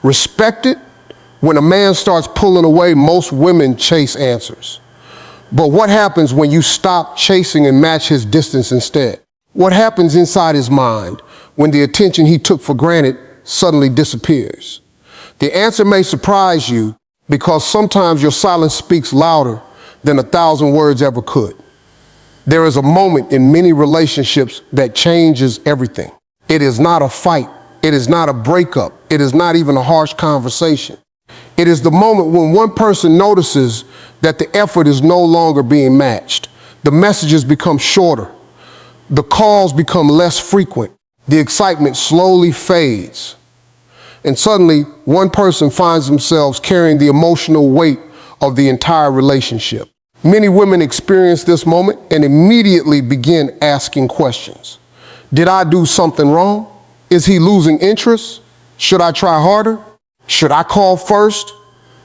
Respected? When a man starts pulling away, most women chase answers. But what happens when you stop chasing and match his distance instead? What happens inside his mind when the attention he took for granted suddenly disappears? The answer may surprise you because sometimes your silence speaks louder than 1,000 words ever could. There is a moment in many relationships that changes everything. It is not a fight. It is not a breakup. It is not even a harsh conversation. It is the moment when one person notices that the effort is no longer being matched. The messages become shorter. The calls become less frequent. The excitement slowly fades. And suddenly, one person finds themselves carrying the emotional weight of the entire relationship. Many women experience this moment and immediately begin asking questions. Did I do something wrong? Is he losing interest? Should I try harder? Should I call first?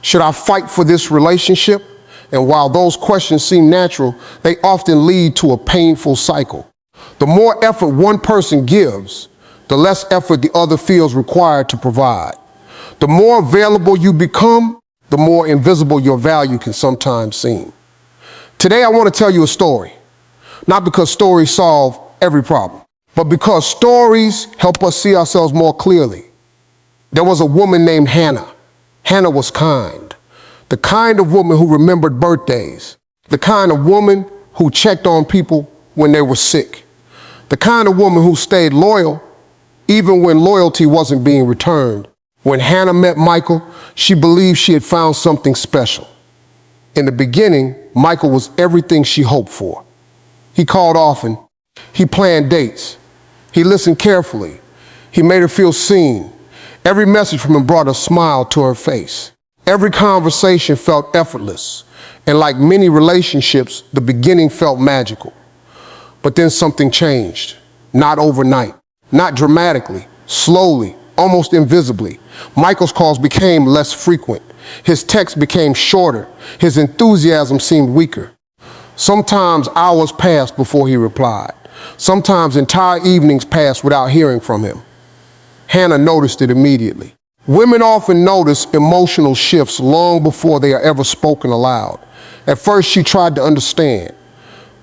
Should I fight for this relationship? And while those questions seem natural, they often lead to a painful cycle. The more effort one person gives, the less effort the other feels required to provide. The more available you become, the more invisible your value can sometimes seem. Today I want to tell you a story, not because stories solve every problem, but because stories help us see ourselves more clearly. There was a woman named Hannah. Hannah was kind, the kind of woman who remembered birthdays, the kind of woman who checked on people when they were sick, the kind of woman who stayed loyal even when loyalty wasn't being returned. When Hannah met Michael, she believed she had found something special. In the beginning, Michael was everything she hoped for. He called often. He planned dates. He listened carefully. He made her feel seen. Every message from him brought a smile to her face. Every conversation felt effortless. And like many relationships, the beginning felt magical. But then something changed. Not overnight. Not dramatically. Slowly. Almost invisibly. Michael's calls became less frequent. His texts became shorter. His enthusiasm seemed weaker. Sometimes hours passed before he replied. Sometimes entire evenings passed without hearing from him. Hannah noticed it immediately. Women often notice emotional shifts long before they are ever spoken aloud. At first, she tried to understand.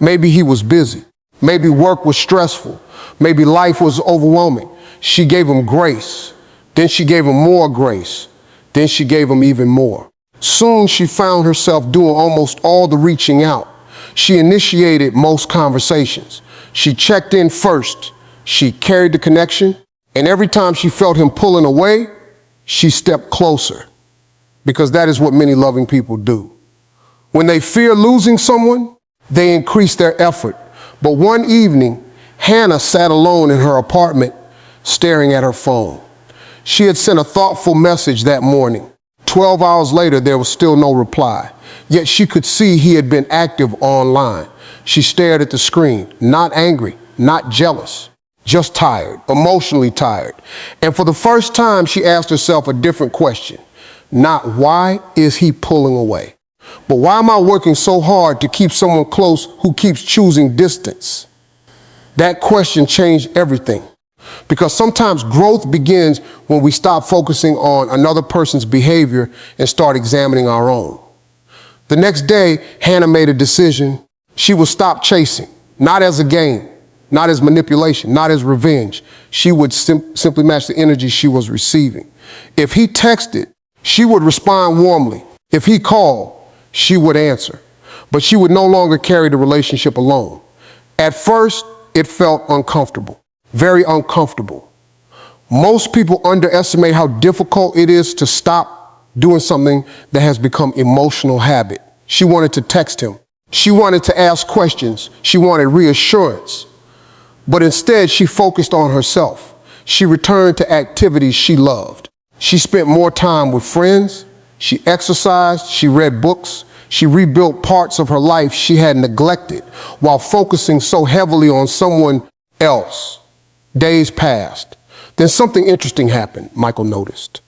Maybe he was busy. Maybe work was stressful. Maybe life was overwhelming. She gave him grace. Then she gave him more grace. Then she gave him even more. Soon she found herself doing almost all the reaching out. She initiated most conversations. She checked in first. She carried the connection. And every time she felt him pulling away, she stepped closer. Because that is what many loving people do. When they fear losing someone, they increase their effort. But one evening, Hannah sat alone in her apartment, staring at her phone. She had sent a thoughtful message that morning. 12 hours later, there was still no reply. Yet she could see he had been active online. She stared at the screen, not angry, not jealous, just tired, emotionally tired. And for the first time, she asked herself a different question. Not why is he pulling away, but why am I working so hard to keep someone close who keeps choosing distance? That question changed everything. Because sometimes growth begins when we stop focusing on another person's behavior and start examining our own. The next day, Hannah made a decision. She would stop chasing, not as a game, not as manipulation, not as revenge. She would simply match the energy she was receiving. If he texted, she would respond warmly. If he called, she would answer. But she would no longer carry the relationship alone. At first, it felt uncomfortable. Very uncomfortable. Most people underestimate how difficult it is to stop doing something that has become emotional habit. She wanted to text him. She wanted to ask questions. She wanted reassurance. But instead, she focused on herself. She returned to activities she loved. She spent more time with friends. She exercised. She read books. She rebuilt parts of her life she had neglected while focusing so heavily on someone else. Days passed. Then something interesting happened, Michael noticed.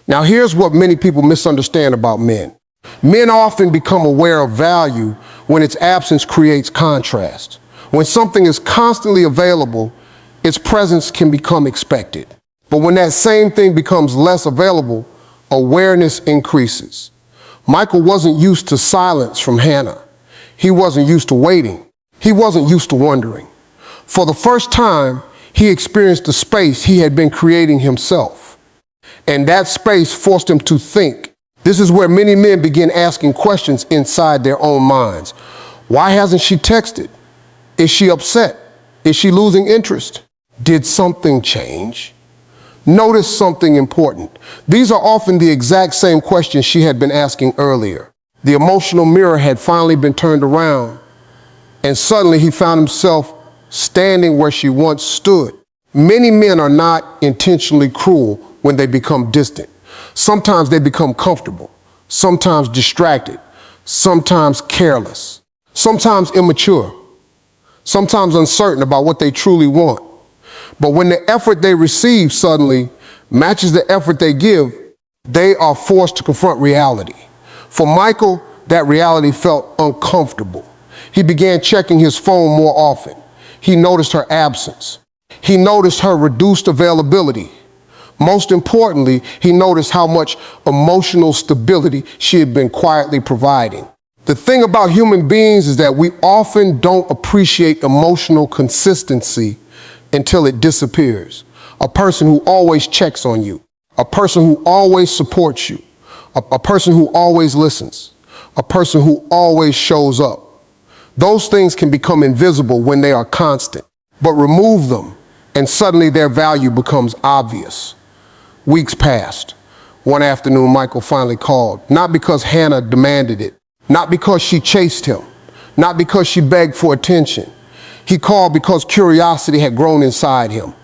Now here's what many people misunderstand about men. Men often become aware of value when its absence creates contrast. When something is constantly available, its presence can become expected. But when that same thing becomes less available, awareness increases. Michael wasn't used to silence from Hannah. He wasn't used to waiting. He wasn't used to wondering. For the first time, he experienced the space he had been creating himself. And that space forced him to think. This is where many men begin asking questions inside their own minds. Why hasn't she texted? Is she upset? Is she losing interest? Did something change? Notice something important. These are often the exact same questions she had been asking earlier. The emotional mirror had finally been turned around, and suddenly he found himself standing where she once stood. Many men are not intentionally cruel when they become distant. Sometimes they become comfortable, sometimes distracted, sometimes careless, sometimes immature, sometimes uncertain about what they truly want. But when the effort they receive suddenly matches the effort they give, they are forced to confront reality. For Michael, that reality felt uncomfortable. He began checking his phone more often. He noticed her absence. He noticed her reduced availability. Most importantly, he noticed how much emotional stability she had been quietly providing. The thing about human beings is that we often don't appreciate emotional consistency until it disappears. A person who always checks on you, a person who always supports you, a person who always listens, a person who always shows up. Those things can become invisible when they are constant, but remove them and suddenly their value becomes obvious. Weeks passed. One afternoon, Michael finally called, not because Hannah demanded it, not because she chased him, not because she begged for attention. He called because curiosity had grown inside him.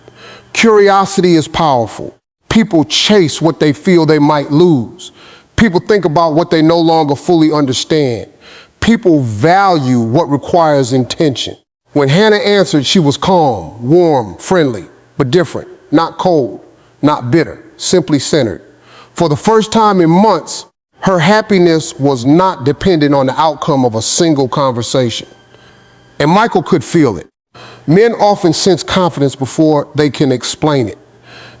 Curiosity is powerful. People chase what they feel they might lose. People think about what they no longer fully understand. People value what requires intention. When Hannah answered, she was calm, warm, friendly, but different, not cold, not bitter, simply centered. For the first time in months, her happiness was not dependent on the outcome of a single conversation. And Michael could feel it. Men often sense confidence before they can explain it.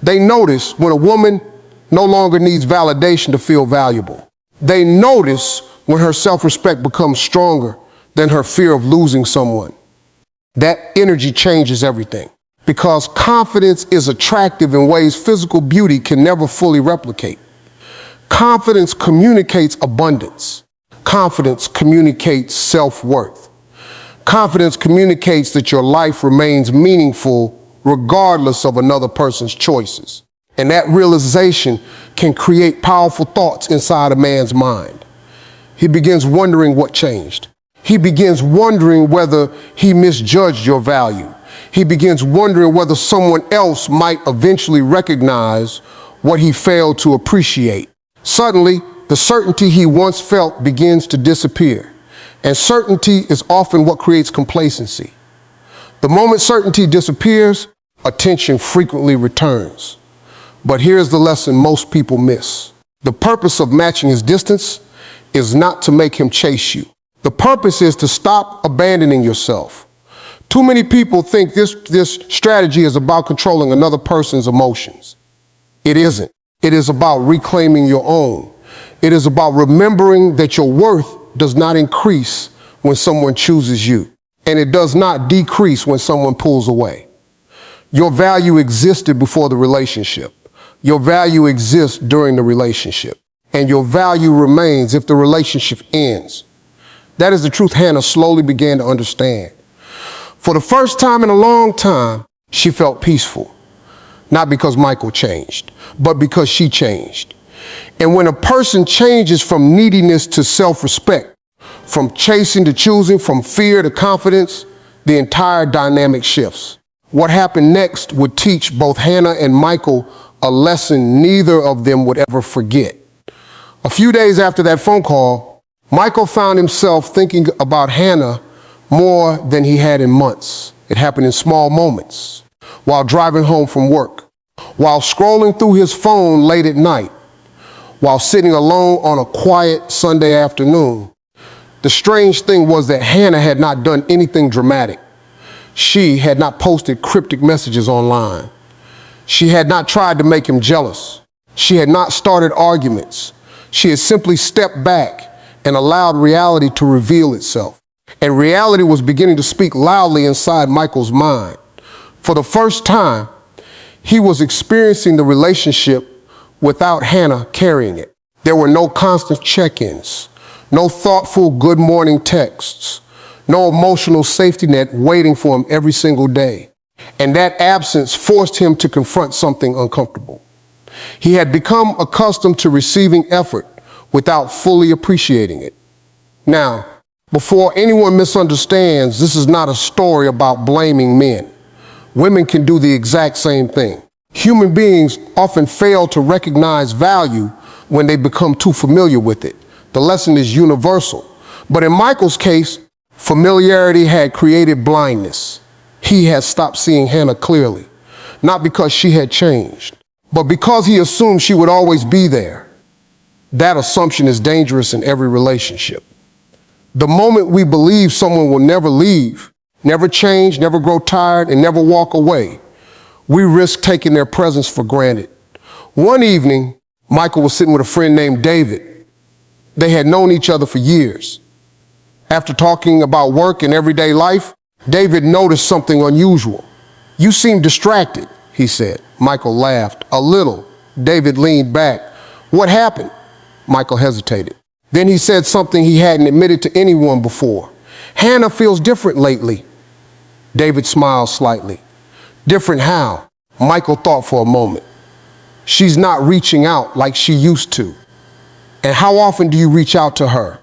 They notice when a woman no longer needs validation to feel valuable. They notice when her self-respect becomes stronger than her fear of losing someone. That energy changes everything, because confidence is attractive in ways physical beauty can never fully replicate. Confidence communicates abundance. Confidence communicates self-worth. Confidence communicates that your life remains meaningful regardless of another person's choices. And that realization can create powerful thoughts inside a man's mind. He begins wondering what changed. He begins wondering whether he misjudged your value. He begins wondering whether someone else might eventually recognize what he failed to appreciate. Suddenly, the certainty he once felt begins to disappear. And certainty is often what creates complacency. The moment certainty disappears, attention frequently returns. But here's the lesson most people miss. The purpose of matching his distance is not to make him chase you. The purpose is to stop abandoning yourself. Too many people think this strategy is about controlling another person's emotions. It isn't. It is about reclaiming your own. It is about remembering that your worth does not increase when someone chooses you, and it does not decrease when someone pulls away. Your value existed before the relationship. Your value exists during the relationship, and your value remains if the relationship ends. That is the truth Hannah slowly began to understand. For the first time in a long time, she felt peaceful, not because Michael changed, but because she changed. And when a person changes from neediness to self-respect, from chasing to choosing, from fear to confidence, the entire dynamic shifts. What happened next would teach both Hannah and Michael a lesson neither of them would ever forget. A few days after that phone call, Michael found himself thinking about Hannah more than he had in months. It happened in small moments, while driving home from work, while scrolling through his phone late at night, while sitting alone on a quiet Sunday afternoon. The strange thing was that Hannah had not done anything dramatic. She had not posted cryptic messages online. She had not tried to make him jealous. She had not started arguments. She had simply stepped back and allowed reality to reveal itself. And reality was beginning to speak loudly inside Michael's mind. For the first time, he was experiencing the relationship without Hannah carrying it. There were no constant check-ins, no thoughtful good morning texts, no emotional safety net waiting for him every single day. And that absence forced him to confront something uncomfortable. He had become accustomed to receiving effort without fully appreciating it. Now, before anyone misunderstands, this is not a story about blaming men. Women can do the exact same thing. Human beings often fail to recognize value when they become too familiar with it. The lesson is universal. But in Michael's case, familiarity had created blindness. He had stopped seeing Hannah clearly, not because she had changed, but because he assumed she would always be there. That assumption is dangerous in every relationship. The moment we believe someone will never leave, never change, never grow tired, and never walk away, we risk taking their presence for granted. One evening, Michael was sitting with a friend named David. They had known each other for years. After talking about work and everyday life, David noticed something unusual. "You seem distracted," he said. Michael laughed. "A little." David leaned back. "What happened?" Michael hesitated. Then he said something he hadn't admitted to anyone before. "Hannah feels different lately." David smiled slightly. "Different how?" Michael thought for a moment. "She's not reaching out like she used to." "And how often do you reach out to her?"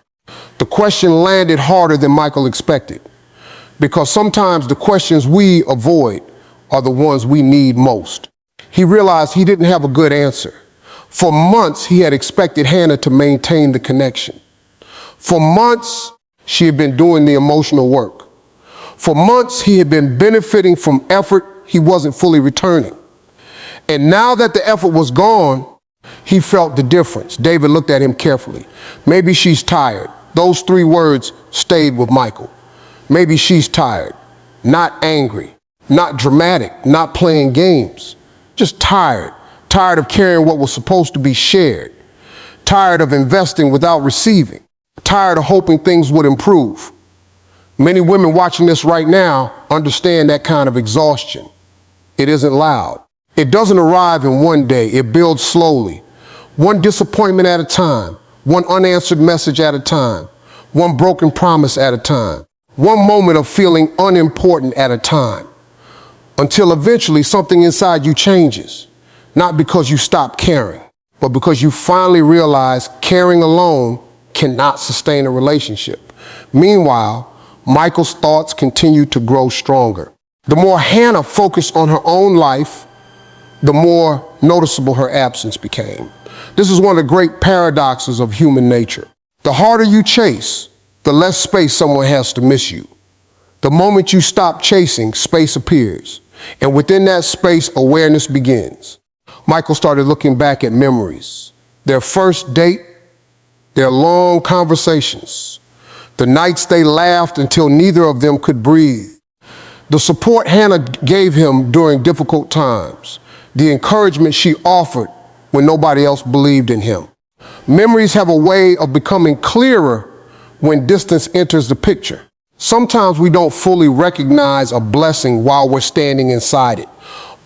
The question landed harder than Michael expected, because sometimes the questions we avoid are the ones we need most. He realized he didn't have a good answer. For months, he had expected Hannah to maintain the connection. For months, she had been doing the emotional work. For months, he had been benefiting from effort he wasn't fully returning. And now that the effort was gone, he felt the difference. David looked at him carefully. "Maybe she's tired." Those three words stayed with Michael. Maybe she's tired, not angry, not dramatic, not playing games, just tired. Tired of carrying what was supposed to be shared. Tired of investing without receiving. Tired of hoping things would improve. Many women watching this right now understand that kind of exhaustion. It isn't loud. It doesn't arrive in one day. It builds slowly. One disappointment at a time. One unanswered message at a time. One broken promise at a time. One moment of feeling unimportant at a time. Until eventually something inside you changes. Not because you stop caring, but because you finally realize caring alone cannot sustain a relationship. Meanwhile, Michael's thoughts continued to grow stronger. The more Hannah focused on her own life, the more noticeable her absence became. This is one of the great paradoxes of human nature. The harder you chase, the less space someone has to miss you. The moment you stop chasing, space appears. And within that space, awareness begins. Michael started looking back at memories. Their first date, their long conversations, the nights they laughed until neither of them could breathe, the support Hannah gave him during difficult times, the encouragement she offered when nobody else believed in him. Memories have a way of becoming clearer when distance enters the picture. Sometimes we don't fully recognize a blessing while we're standing inside it.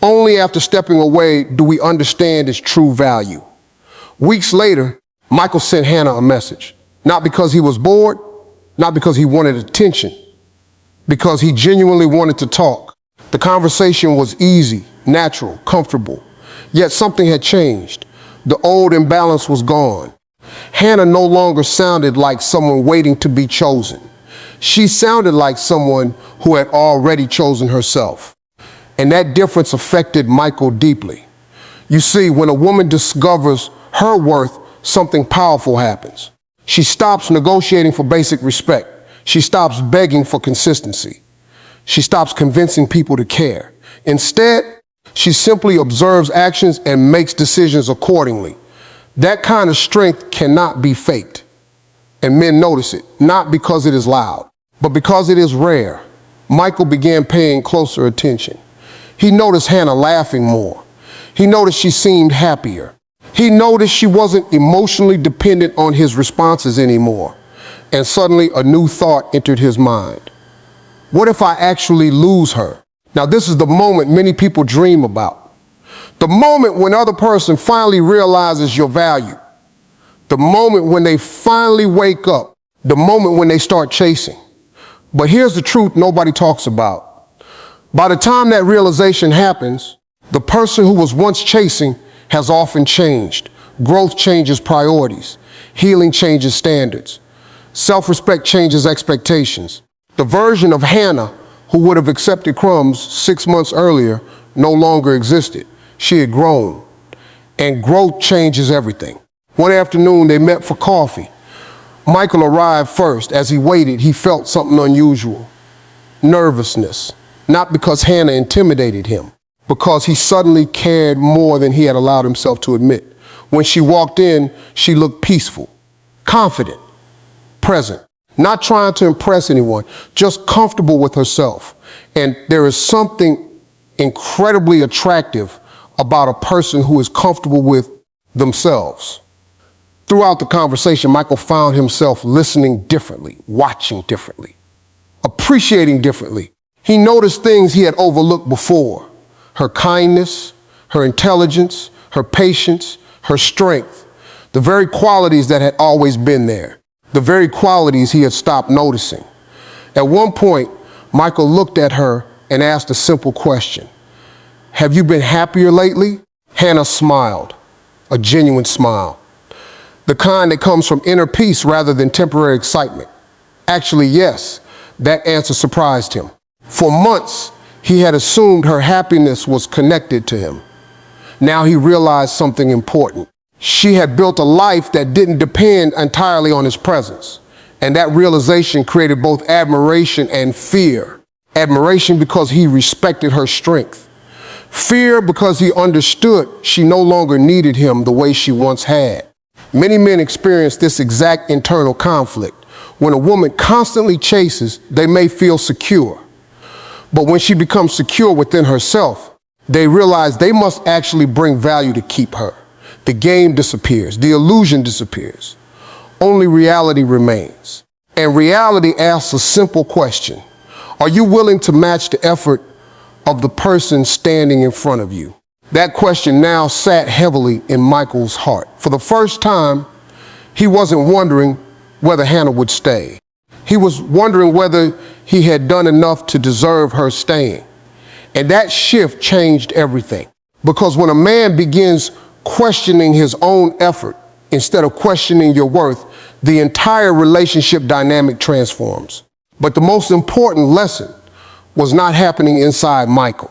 Only after stepping away do we understand its true value. Weeks later, Michael sent Hannah a message. Not because he was bored, not because he wanted attention, because he genuinely wanted to talk. The conversation was easy, natural, comfortable. Yet something had changed. The old imbalance was gone. Hannah no longer sounded like someone waiting to be chosen. She sounded like someone who had already chosen herself. And that difference affected Michael deeply. You see, when a woman discovers her worth, something powerful happens. She stops negotiating for basic respect. She stops begging for consistency. She stops convincing people to care. Instead, she simply observes actions and makes decisions accordingly. That kind of strength cannot be faked. And men notice it, not because it is loud, but because it is rare. Michael began paying closer attention. He noticed Hannah laughing more. He noticed she seemed happier. He noticed she wasn't emotionally dependent on his responses anymore. And suddenly a new thought entered his mind. What if I actually lose her? Now this is the moment many people dream about. The moment when the other person finally realizes your value. The moment when they finally wake up. The moment when they start chasing. But here's the truth nobody talks about. By the time that realization happens, the person who was once chasing has often changed. Growth changes priorities. Healing changes standards. Self-respect changes expectations. The version of Hannah who would have accepted crumbs 6 months earlier no longer existed. She had grown. And growth changes everything. One afternoon they met for coffee. Michael arrived first. As he waited, he felt something unusual. Nervousness. Not because Hannah intimidated him, because he suddenly cared more than he had allowed himself to admit. When she walked in, she looked peaceful, confident, present, not trying to impress anyone, just comfortable with herself. And there is something incredibly attractive about a person who is comfortable with themselves. Throughout the conversation, Michael found himself listening differently, watching differently, appreciating differently. He noticed things he had overlooked before. Her kindness, her intelligence, her patience, her strength, the very qualities that had always been there, the very qualities he had stopped noticing. At one point, Michael looked at her and asked a simple question. Have you been happier lately? Hannah smiled, a genuine smile. The kind that comes from inner peace rather than temporary excitement. Actually, yes, that answer surprised him. For months, he had assumed her happiness was connected to him. Now he realized something important. She had built a life that didn't depend entirely on his presence. And that realization created both admiration and fear. Admiration because he respected her strength. Fear because he understood she no longer needed him the way she once had. Many men experience this exact internal conflict. When a woman constantly chases, they may feel secure. But when she becomes secure within herself, they realize they must actually bring value to keep her. The game disappears. The illusion disappears. Only reality remains. And reality asks a simple question. Are you willing to match the effort of the person standing in front of you? That question now sat heavily in Michael's heart. For the first time, he wasn't wondering whether Hannah would stay. He was wondering whether he had done enough to deserve her staying. And that shift changed everything. Because when a man begins questioning his own effort instead of questioning your worth, the entire relationship dynamic transforms. But the most important lesson was not happening inside Michael.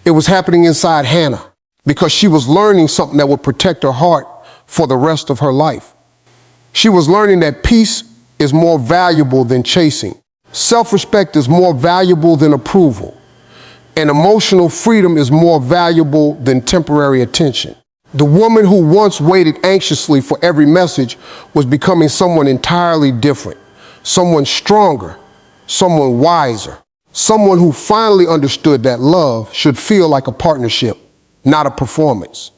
It was happening inside Hannah, because she was learning something that would protect her heart for the rest of her life. She was learning that peace is more valuable than chasing. Self-respect is more valuable than approval. And emotional freedom is more valuable than temporary attention. The woman who once waited anxiously for every message was becoming someone entirely different, someone stronger, someone wiser. Someone who finally understood that love should feel like a partnership, not a performance.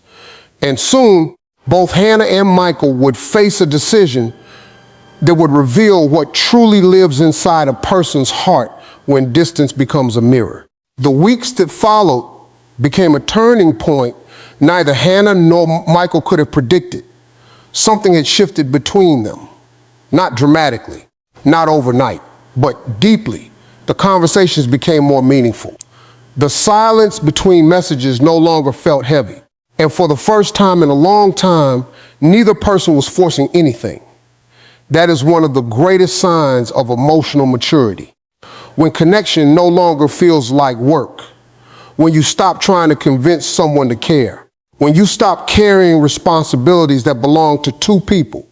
And soon, both Hannah and Michael would face a decision that would reveal what truly lives inside a person's heart when distance becomes a mirror. The weeks that followed became a turning point neither Hannah nor Michael could have predicted. Something had shifted between them, not dramatically, not overnight, but deeply. The conversations became more meaningful. The silence between messages no longer felt heavy. And for the first time in a long time, neither person was forcing anything. That is one of the greatest signs of emotional maturity. When connection no longer feels like work. When you stop trying to convince someone to care. When you stop carrying responsibilities that belong to two people,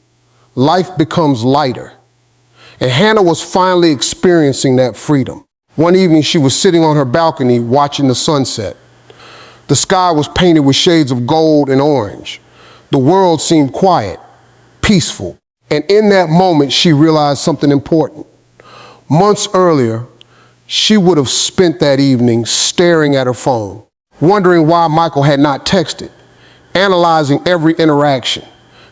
life becomes lighter. And Hannah was finally experiencing that freedom. One evening, she was sitting on her balcony watching the sunset. The sky was painted with shades of gold and orange. The world seemed quiet, peaceful. And in that moment, she realized something important. Months earlier, she would have spent that evening staring at her phone, wondering why Michael had not texted, analyzing every interaction,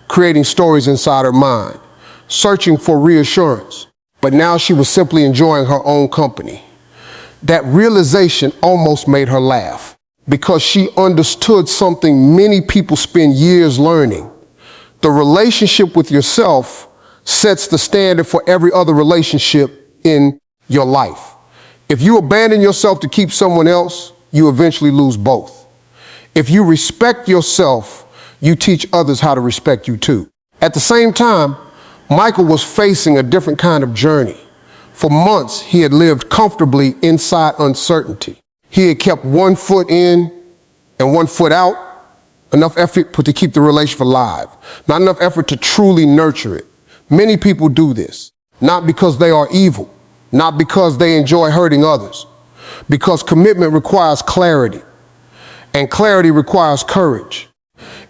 creating stories inside her mind, searching for reassurance. But now she was simply enjoying her own company. That realization almost made her laugh, because she understood something many people spend years learning. The relationship with yourself sets the standard for every other relationship in your life. If you abandon yourself to keep someone else, you eventually lose both. If you respect yourself, you teach others how to respect you too. At the same time, Michael was facing a different kind of journey. For months, he had lived comfortably inside uncertainty. He had kept one foot in and one foot out, enough effort to keep the relationship alive, not enough effort to truly nurture it. Many people do this, not because they are evil, not because they enjoy hurting others, because commitment requires clarity, and clarity requires courage.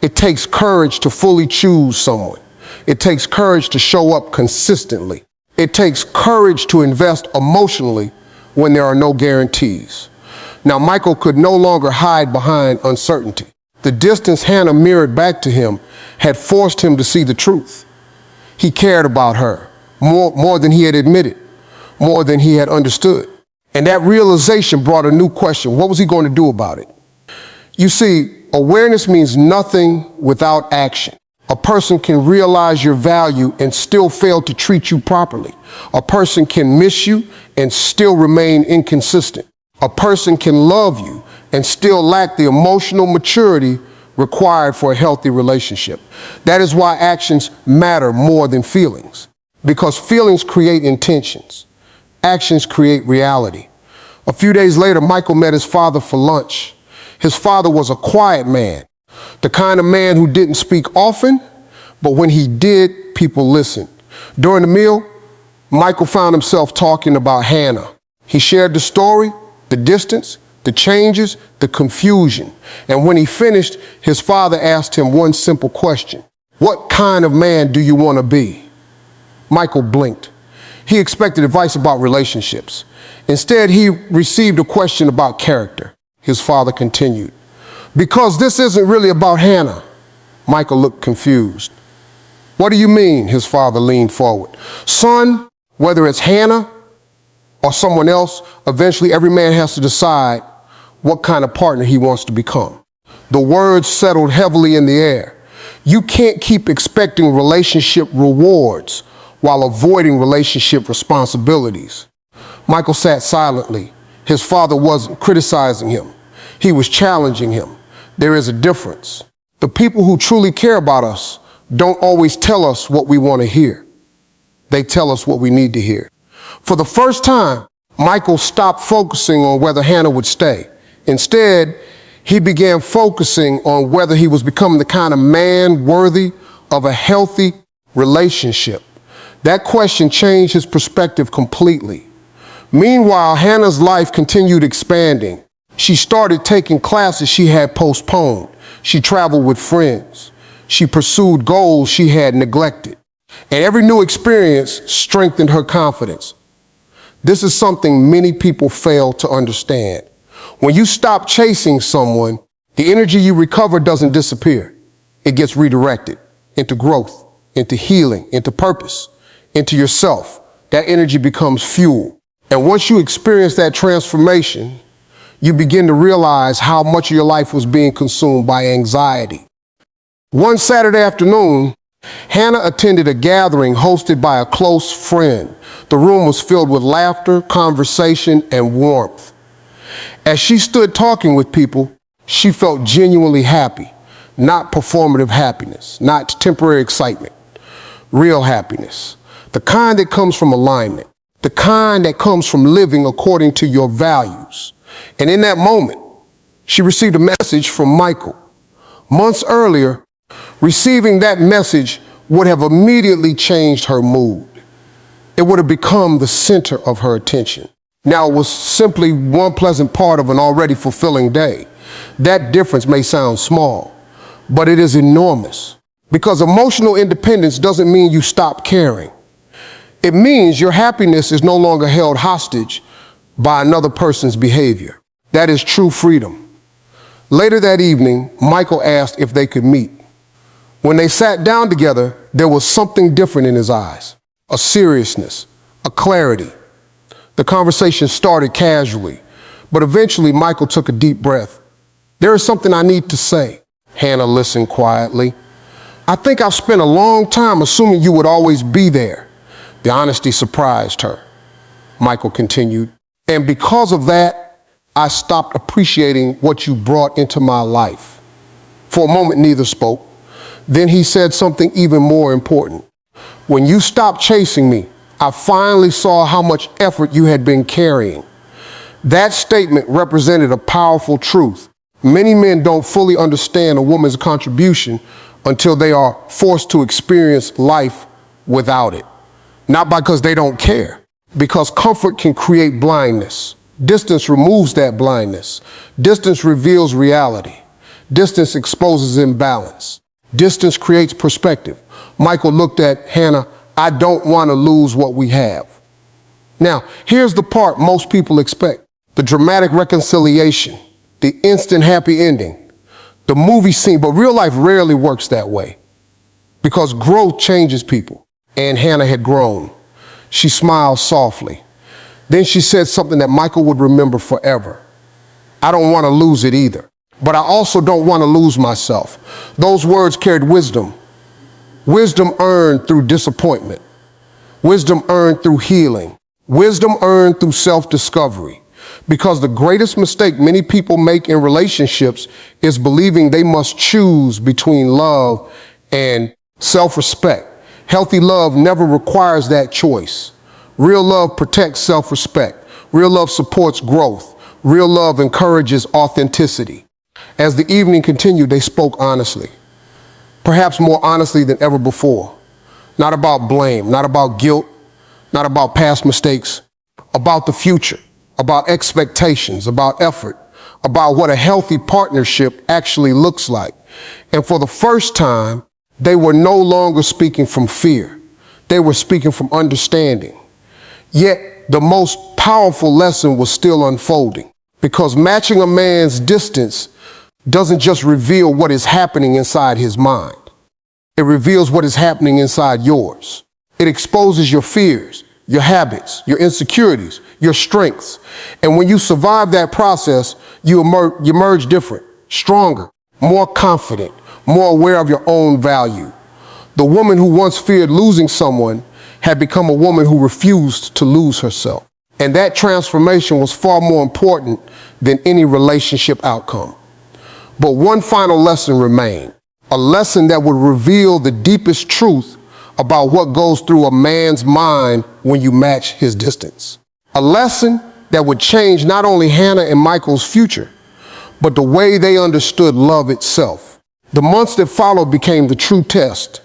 It takes courage to fully choose someone. It takes courage to show up consistently. It takes courage to invest emotionally when there are no guarantees. Now, Michael could no longer hide behind uncertainty. The distance Hannah mirrored back to him had forced him to see the truth. He cared about her more than he had admitted, more than he had understood. And that realization brought a new question. What was he going to do about it? You see, awareness means nothing without action. A person can realize your value and still fail to treat you properly. A person can miss you and still remain inconsistent. A person can love you and still lack the emotional maturity required for a healthy relationship. That is why actions matter more than feelings, because feelings create intentions. Actions create reality. A few days later, Michael met his father for lunch. His father was a quiet man, the kind of man who didn't speak often, but when he did, people listened. During the meal, Michael found himself talking about Hannah. He shared the story, the distance, the changes, the confusion. And when he finished, his father asked him one simple question. What kind of man do you want to be? Michael blinked. He expected advice about relationships. Instead, he received a question about character. His father continued. Because this isn't really about Hannah. Michael looked confused. What do you mean? His father leaned forward. Son, whether it's Hannah or someone else, eventually every man has to decide what kind of partner he wants to become. The words settled heavily in the air. You can't keep expecting relationship rewards while avoiding relationship responsibilities. Michael sat silently. His father wasn't criticizing him. He was challenging him. There is a difference. The people who truly care about us don't always tell us what we want to hear. They tell us what we need to hear. For the first time, Michael stopped focusing on whether Hannah would stay. Instead, he began focusing on whether he was becoming the kind of man worthy of a healthy relationship. That question changed his perspective completely. Meanwhile, Hannah's life continued expanding. She started taking classes she had postponed. She traveled with friends. She pursued goals she had neglected. And every new experience strengthened her confidence. This is something many people fail to understand. When you stop chasing someone, the energy you recover doesn't disappear. It gets redirected into growth, into healing, into purpose, into yourself. That energy becomes fuel. And once you experience that transformation, you begin to realize how much of your life was being consumed by anxiety. One Saturday afternoon, Hannah attended a gathering hosted by a close friend. The room was filled with laughter, conversation, and warmth. As she stood talking with people, she felt genuinely happy, not performative happiness, not temporary excitement, real happiness, the kind that comes from alignment, the kind that comes from living according to your values. And in that moment, she received a message from Michael. Months earlier, receiving that message would have immediately changed her mood. It would have become the center of her attention. Now, it was simply one pleasant part of an already fulfilling day. That difference may sound small, but it is enormous. Because emotional independence doesn't mean you stop caring. It means your happiness is no longer held hostage by another person's behavior. That is true freedom. Later that evening, Michael asked if they could meet. When they sat down together, there was something different in his eyes, a seriousness, a clarity. The conversation started casually, but eventually Michael took a deep breath. "There is something I need to say." Hannah listened quietly. "I think I've spent a long time assuming you would always be there." The honesty surprised her. Michael continued, "And because of that, I stopped appreciating what you brought into my life." For a moment, neither spoke. Then he said something even more important. "When you stopped chasing me, I finally saw how much effort you had been carrying." That statement represented a powerful truth. Many men don't fully understand a woman's contribution until they are forced to experience life without it. Not because they don't care, because comfort can create blindness. Distance removes that blindness. Distance reveals reality. Distance exposes imbalance. Distance creates perspective. Michael looked at Hannah. "I don't want to lose what we have." Now, here's the part most people expect. The dramatic reconciliation, the instant happy ending, the movie scene, but real life rarely works that way because growth changes people. And Hannah had grown. She smiled softly. Then she said something that Michael would remember forever. "I don't want to lose it either, but I also don't want to lose myself." Those words carried wisdom. Wisdom earned through disappointment. Wisdom earned through healing. Wisdom earned through self-discovery. Because the greatest mistake many people make in relationships is believing they must choose between love and self-respect. Healthy love never requires that choice. Real love protects self-respect. Real love supports growth. Real love encourages authenticity. As the evening continued, they spoke honestly, perhaps more honestly than ever before. Not about blame, not about guilt, not about past mistakes, about the future, about expectations, about effort, about what a healthy partnership actually looks like. And for the first time, they were no longer speaking from fear. They were speaking from understanding. Yet the most powerful lesson was still unfolding, because matching a man's distance doesn't just reveal what is happening inside his mind. It reveals what is happening inside yours. It exposes your fears, your habits, your insecurities, your strengths. And when you survive that process, you emerge different, stronger, more confident, more aware of your own value. The woman who once feared losing someone had become a woman who refused to lose herself. And that transformation was far more important than any relationship outcome. But one final lesson remained, a lesson that would reveal the deepest truth about what goes through a man's mind when you match his distance. A lesson that would change not only Hannah and Michael's future, but the way they understood love itself. The months that followed became the true test,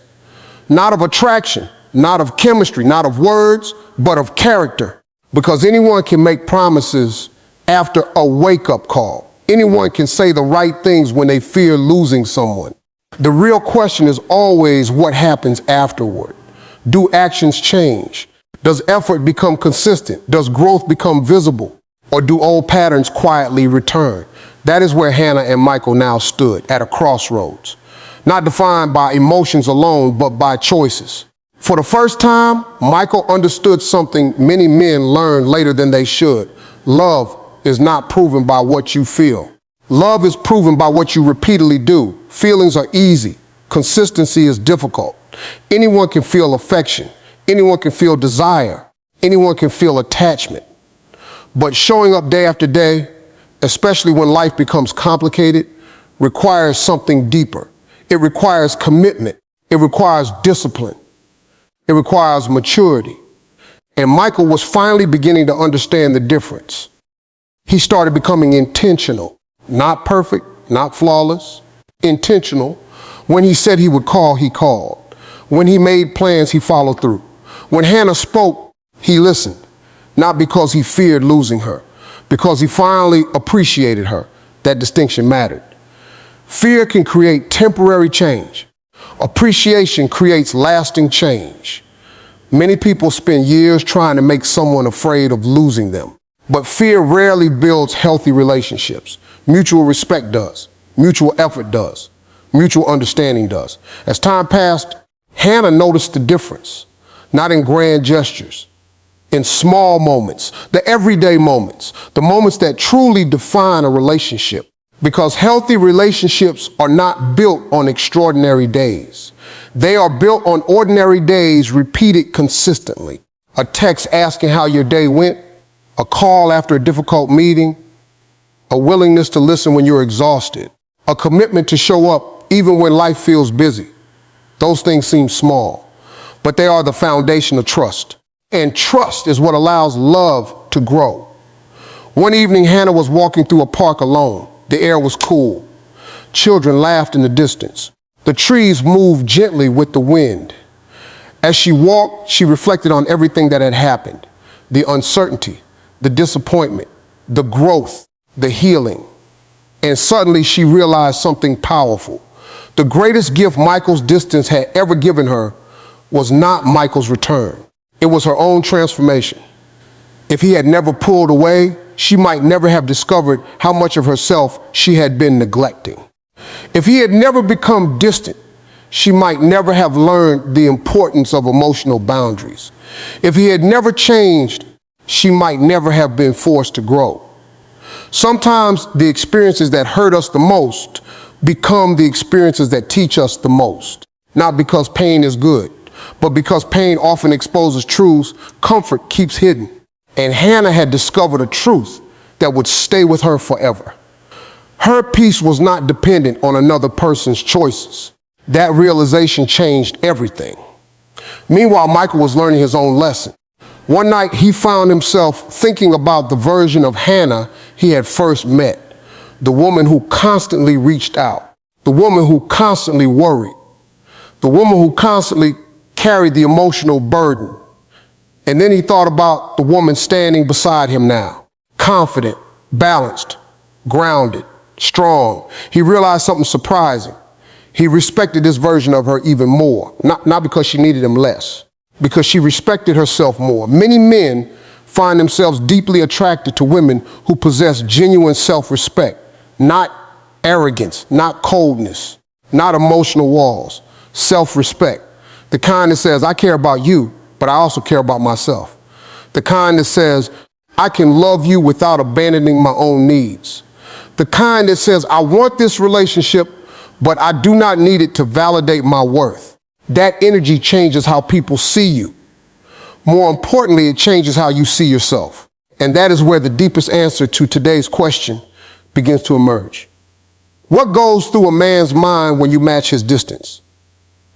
not of attraction, not of chemistry, not of words, but of character. Because anyone can make promises after a wake-up call. Anyone can say the right things when they fear losing someone. The real question is always what happens afterward. Do actions change? Does effort become consistent? Does growth become visible? Or do old patterns quietly return? That is where Hannah and Michael now stood, at a crossroads. Not defined by emotions alone, but by choices. For the first time, Michael understood something many men learn later than they should. Love is not proven by what you feel. Love is proven by what you repeatedly do. Feelings are easy. Consistency is difficult. Anyone can feel affection. Anyone can feel desire. Anyone can feel attachment. But showing up day after day, especially when life becomes complicated, requires something deeper. It requires commitment. It requires discipline. It requires maturity. And Michael was finally beginning to understand the difference. He started becoming intentional, not perfect, not flawless, intentional. When he said he would call, he called. When he made plans, he followed through. When Hannah spoke, he listened, not because he feared losing her, because he finally appreciated her. That distinction mattered. Fear can create temporary change. Appreciation creates lasting change. Many people spend years trying to make someone afraid of losing them. But fear rarely builds healthy relationships. Mutual respect does. Mutual effort does. Mutual understanding does. As time passed, Hannah noticed the difference, not in grand gestures, in small moments, the everyday moments, the moments that truly define a relationship. Because healthy relationships are not built on extraordinary days. They are built on ordinary days repeated consistently. A text asking how your day went, a call after a difficult meeting, a willingness to listen when you're exhausted, a commitment to show up even when life feels busy. Those things seem small, but they are the foundation of trust. And trust is what allows love to grow. One evening, Hannah was walking through a park alone. The air was cool. Children laughed in the distance. The trees moved gently with the wind. As she walked, she reflected on everything that had happened, the uncertainty, the disappointment, the growth, the healing. And suddenly she realized something powerful. The greatest gift Michael's distance had ever given her was not Michael's return. It was her own transformation. If he had never pulled away, she might never have discovered how much of herself she had been neglecting. If he had never become distant, she might never have learned the importance of emotional boundaries. If he had never changed, she might never have been forced to grow. Sometimes the experiences that hurt us the most become the experiences that teach us the most. Not because pain is good, but because pain often exposes truths comfort keeps hidden. And Hannah had discovered a truth that would stay with her forever. Her peace was not dependent on another person's choices. That realization changed everything. Meanwhile, Michael was learning his own lesson. One night, he found himself thinking about the version of Hannah he had first met, the woman who constantly reached out, the woman who constantly worried, the woman who constantly carried the emotional burden. And then he thought about the woman standing beside him now, confident, balanced, grounded, strong. He realized something surprising. He respected this version of her even more, not because she needed him less, because she respected herself more. Many men find themselves deeply attracted to women who possess genuine self-respect, not arrogance, not coldness, not emotional walls, self-respect. The kind that says, I care about you, but I also care about myself. The kind that says, I can love you without abandoning my own needs. The kind that says, I want this relationship, but I do not need it to validate my worth. That energy changes how people see you. More importantly, it changes how you see yourself. And that is where the deepest answer to today's question begins to emerge. What goes through a man's mind when you match his distance?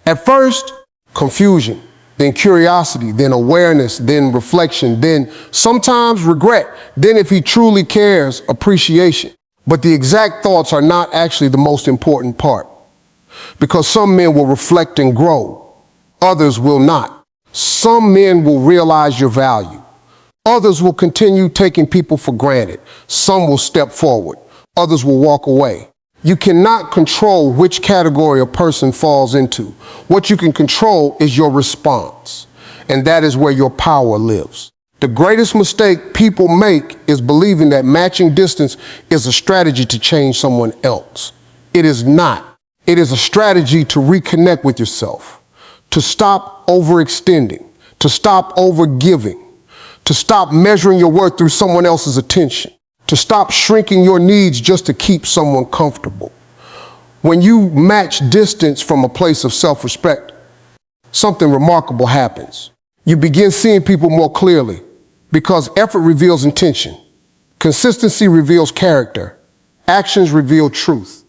At first, confusion, then curiosity, then awareness, then reflection, then sometimes regret, then if he truly cares, appreciation. But the exact thoughts are not actually the most important part, because some men will reflect and grow, others will not. Some men will realize your value. Others will continue taking people for granted. Some will step forward. Others will walk away. You cannot control which category a person falls into. What you can control is your response, and that is where your power lives. The greatest mistake people make is believing that matching distance is a strategy to change someone else. It is not. It is a strategy to reconnect with yourself, to stop overextending, to stop overgiving, to stop measuring your worth through someone else's attention, to stop shrinking your needs just to keep someone comfortable. When you match distance from a place of self-respect, something remarkable happens. You begin seeing people more clearly because effort reveals intention. Consistency reveals character. Actions reveal truth.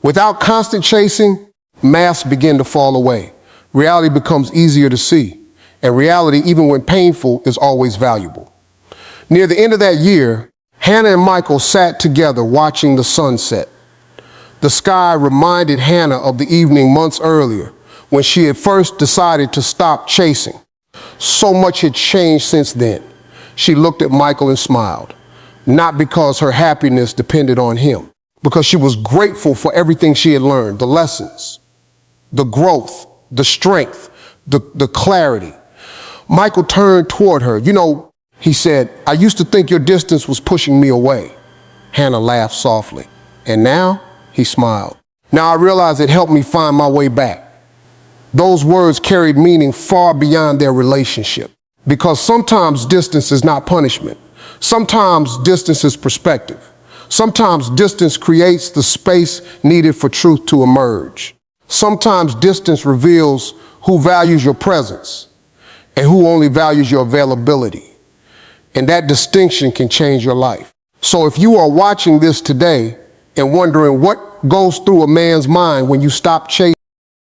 Without constant chasing, masks begin to fall away. Reality becomes easier to see. And reality, even when painful, is always valuable. Near the end of that year, Hannah and Michael sat together watching the sunset. The sky reminded Hannah of the evening months earlier when she had first decided to stop chasing. So much had changed since then. She looked at Michael and smiled, not because her happiness depended on him, because she was grateful for everything she had learned, the lessons, the growth, the strength, the clarity. Michael turned toward her. You know, he said, I used to think your distance was pushing me away. Hannah laughed softly. And now? He smiled. Now I realize it helped me find my way back. Those words carried meaning far beyond their relationship. Because sometimes distance is not punishment. Sometimes distance is perspective. Sometimes distance creates the space needed for truth to emerge. Sometimes distance reveals who values your presence and who only values your availability. And that distinction can change your life. So if you are watching this today and wondering what goes through a man's mind when you stop chasing